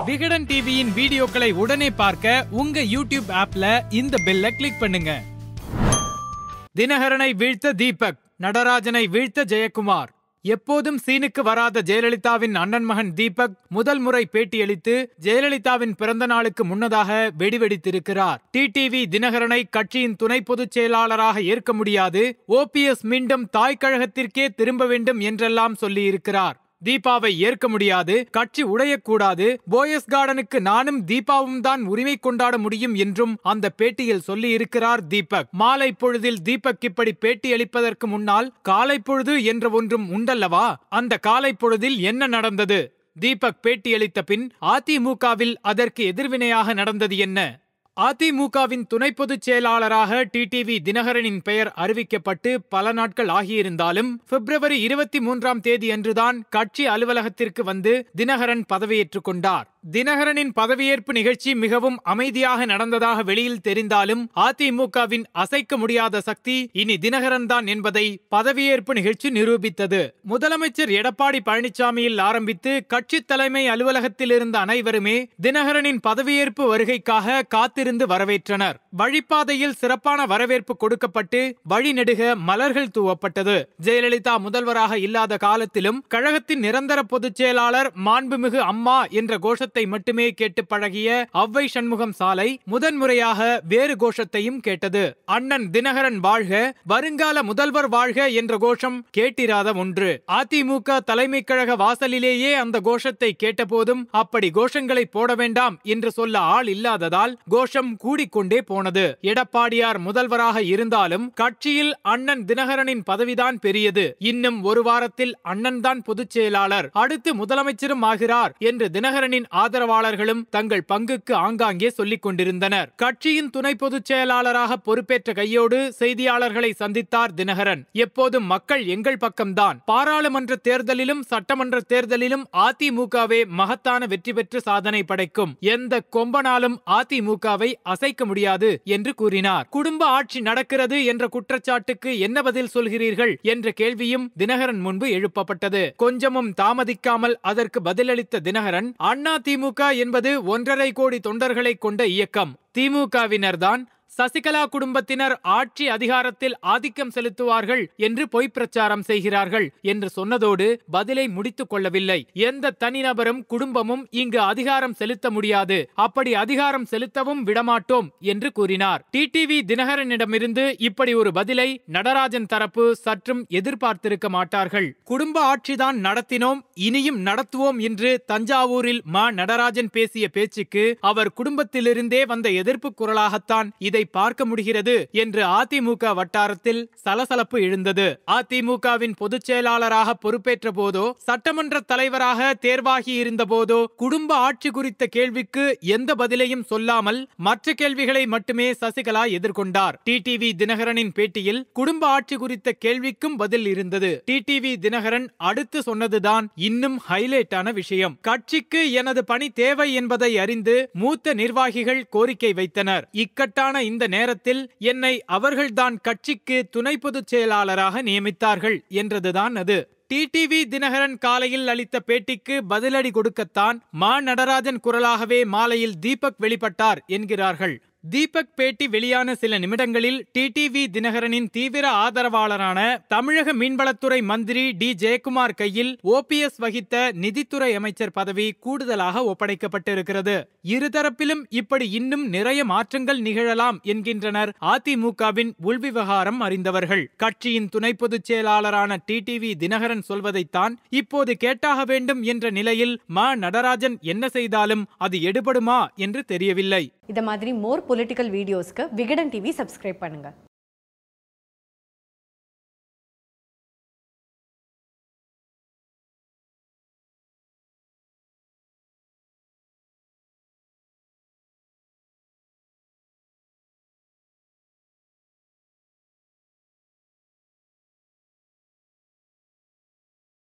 விகடன் டிவியின் வீடியோக்களை உடனே பார்க்க உங்க யூடியூப் ஆப்ல இந்த பெல்லை கிளிக் பண்ணுங்க. தினகரனை வீழ்த்த தீபக், நடராஜனை வீழ்த்த ஜெயக்குமார். எப்போதும் சீனுக்கு வராத ஜெயலலிதாவின் அண்ணன் மகன் தீபக் முதல் முறை பேட்டியளித்து ஜெயலலிதாவின் பிறந்த நாளுக்கு முன்னதாக வெடிவெடித்திருக்கிறார். டிடிவி தினகரனை கட்சியின் துணை பொதுச் செயலாளராக ஏற்க முடியாது, OPS மீண்டும் தாய் கழகத்திற்கே திரும்ப வேண்டும் என்றெல்லாம் சொல்லியிருக்கிறார். தீபாவை ஏற்க முடியாது, கட்சி உடையக்கூடாது, போயஸ் கார்டனுக்கு நானும் தீபாவும் தான் உரிமை கொண்டாட முடியும் என்றும் அந்த பேட்டியில் சொல்லி இருக்கிறார் தீபக். மாலை பொழுதில் தீபக் இப்படி பேட்டி அளிப்பதற்கு முன்னால் காலை பொழுது என்ற ஒன்றும் உண்டல்லவா? அந்த காலை பொழுதில் என்ன நடந்தது? தீபக் பேட்டியளித்த பின் அதிமுகவில் அதற்கு எதிர்வினையாக நடந்தது என்ன? அதிமுகவின் துணை பொதுச் செயலாளராக டிடிவி தினகரனின் பெயர் அறிவிக்கப்பட்டு பல நாட்கள் ஆகியிருந்தாலும் பிப்ரவரி 23ஆம் தேதி அன்றுதான் கட்சி அலுவலகத்திற்கு வந்து தினகரன் பதவியேற்றுக் கொண்டார். தினகரனின் பதவியேற்பு நிகழ்ச்சி மிகவும் அமைதியாக நடந்ததாக வெளியில் தெரிந்தாலும் அதிமுகவின் அசைக்க முடியாத சக்தி இனி தினகரன் தான் என்பதை பதவியேற்பு நிகழ்ச்சி நிரூபித்தது. முதலமைச்சர் எடப்பாடி பழனிசாமியில் ஆரம்பித்து கட்சி தலைமை அலுவலகத்தில் இருந்த அனைவருமே தினகரனின் பதவியேற்பு வருகைக்காக காத்திருந்து வரவேற்றனர். வழிப்பாதையில் சிறப்பான வரவேற்பு கொடுக்கப்பட்டு வழிநெடுக மலர்கள் தூவப்பட்டது. ஜெயலலிதா முதல்வராக இல்லாத காலத்திலும் கழகத்தின் நிரந்தர பொதுச் செயலாளர் மாண்புமிகு அம்மா என்ற கோஷத்தை மட்டுமே கேட்டு பழகிய ஔவை சண்முகம் சாலை முதன்முறையாக வேறு கோஷத்தையும் கேட்டது. அண்ணன் தினகரன் வாழ்க, வருங்கால முதல்வர் வாழ்க என்ற கோஷம் கேட்டிராத ஒன்று. அதிமுக தலைமை கழக வாசலிலேயே அந்த கோஷத்தை கேட்டபோதும் அப்படி கோஷங்களை போட வேண்டாம் என்று சொல்ல ஆள் இல்லாததால் கோஷம் கூடிக்கொண்டே போனது. எடப்பாடியார் முதல்வராக இருந்தாலும் கட்சியில் அண்ணன் தினகரனின் பதவிதான் பெரியது. இன்னும் ஒரு வாரத்தில் அண்ணன் தான் பொதுச் செயலாளர், அடுத்து முதலமைச்சரும் ஆகிறார் என்று தினகரனின் ஆதரவாளர்களும் தங்கள் பங்குக்கு ஆங்காங்கே சொல்லிக் கொண்டிருந்தனர். கட்சியின் துணை பொதுச் செயலாளராக பொறுப்பேற்ற கையோடு செய்தியாளர்களை சந்தித்தார் தினகரன். எப்போதும் மக்கள் எங்கள் பக்கம்தான், பாராளுமன்ற தேர்தலிலும் சட்டமன்ற தேர்தலிலும் அதிமுகவே மகத்தான வெற்றி பெற்று சாதனை படைக்கும், எந்த கொம்பனாலும் அதிமுகவை அசைக்க முடியாது என்று கூறினார். குடும்ப ஆட்சி நடக்கிறது என்ற குற்றச்சாட்டுக்கு என்ன பதில் சொல்கிறீர்கள் என்ற கேள்வியும் தினகரன் முன்பு எழுப்பப்பட்டது. கொஞ்சமும் தாமதிக்காமல் அதற்கு பதிலளித்த தினகரன், அதிமுக என்பது 1.5 கோடி தொண்டர்களை கொண்ட இயக்கம். திமுகவினர்தான் சசிகலா குடும்பத்தினர் ஆட்சி அதிகாரத்தில் ஆதிக்கம் செலுத்துவார்கள் என்று பொய் பிரச்சாரம் செய்கிறார்கள் என்று சொன்னதோடு பதிலை முடித்துக் கொள்ளவில்லை. எந்த தனிநபரும் குடும்பமும் இங்கு அதிகாரம் செலுத்த முடியாது, அப்படி அதிகாரம் செலுத்தவும் விடமாட்டோம் என்று கூறினார். டிடிவி தினகரனிடமிருந்து இப்படி ஒரு பதிலை நடராஜன் தரப்பு சற்றும் எதிர்பார்த்திருக்க மாட்டார்கள். குடும்ப ஆட்சிதான் நடத்தினோம், இனியும் நடத்துவோம் என்று தஞ்சாவூரில் நடராஜன் பேசிய பேச்சுக்கு அவர் குடும்பத்திலிருந்தே வந்த எதிர்ப்பு குரலாகத்தான் இதை பார்க்க முடிகிறது என்று அதிமுக வட்டாரத்தில் சலசலப்பு எழுந்தது. அதிமுகவின் பொதுச் செயலாளராக பொறுப்பேற்ற போதோ சட்டமன்ற தலைவராக தேர்வாகி இருந்த போதோ குடும்ப ஆட்சி குறித்த கேள்விக்கு எந்த பதிலையும் சொல்லாமல் மற்ற கேள்விகளை மட்டுமே சசிகலா எதிர்கொண்டார். டிடிவி தினகரனின் பேட்டியில் குடும்ப ஆட்சி குறித்த கேள்விக்கும் பதில் இருந்தது. டிடிவி தினகரன் அடுத்து சொன்னதுதான் இன்னும் ஹைலைட்டான விஷயம். கட்சிக்கு எனது பணி தேவை என்பதை அறிந்து மூத்த நிர்வாகிகள் கோரிக்கை வைத்தனர். இக்கட்டான இந்த நேரத்தில் என்னை அவர்கள்தான் கட்சிக்கு துணை பொதுச் செயலாளராக நியமித்தார்கள் என்றதுதான் அது. டிடிவி தினகரன் காலையில் அளித்த பேட்டிக்கு பதிலடி கொடுக்கத்தான் நடராஜன் குரலாகவே மாலையில் தீபக் வெளிப்பட்டார் என்கிறார்கள். தீபக் பேட்டி வெளியான சில நிமிடங்களில் டிடிவி தினகரனின் தீவிர ஆதரவாளரான தமிழக மீன்வளத்துறை மந்திரி டி ஜெயக்குமார் கையில் OPS வகித்த நிதித்துறை அமைச்சர் பதவி கூடுதலாக ஒப்படைக்கப்பட்டிருக்கிறது. இருதரப்பிலும் இப்படி இன்னும் நிறைய மாற்றங்கள் நிகழலாம் என்கின்றனர் அதிமுகவின் உள்விவகாரம் அறிந்தவர்கள். கட்சியின் துணை பொதுச் செயலாளரான டிடிவி தினகரன் சொல்வதைத்தான் இப்போது கேட்டாக வேண்டும் என்ற நிலையில் நடராஜன் என்ன செய்தாலும் அது எடுபடுமா என்று தெரியவில்லை. இத மாதிரி மோர் பொலிட்டிக்கல் வீடியோஸ்க்கு விகடன் டிவி சப்ஸ்கிரைப் பண்ணுங்க.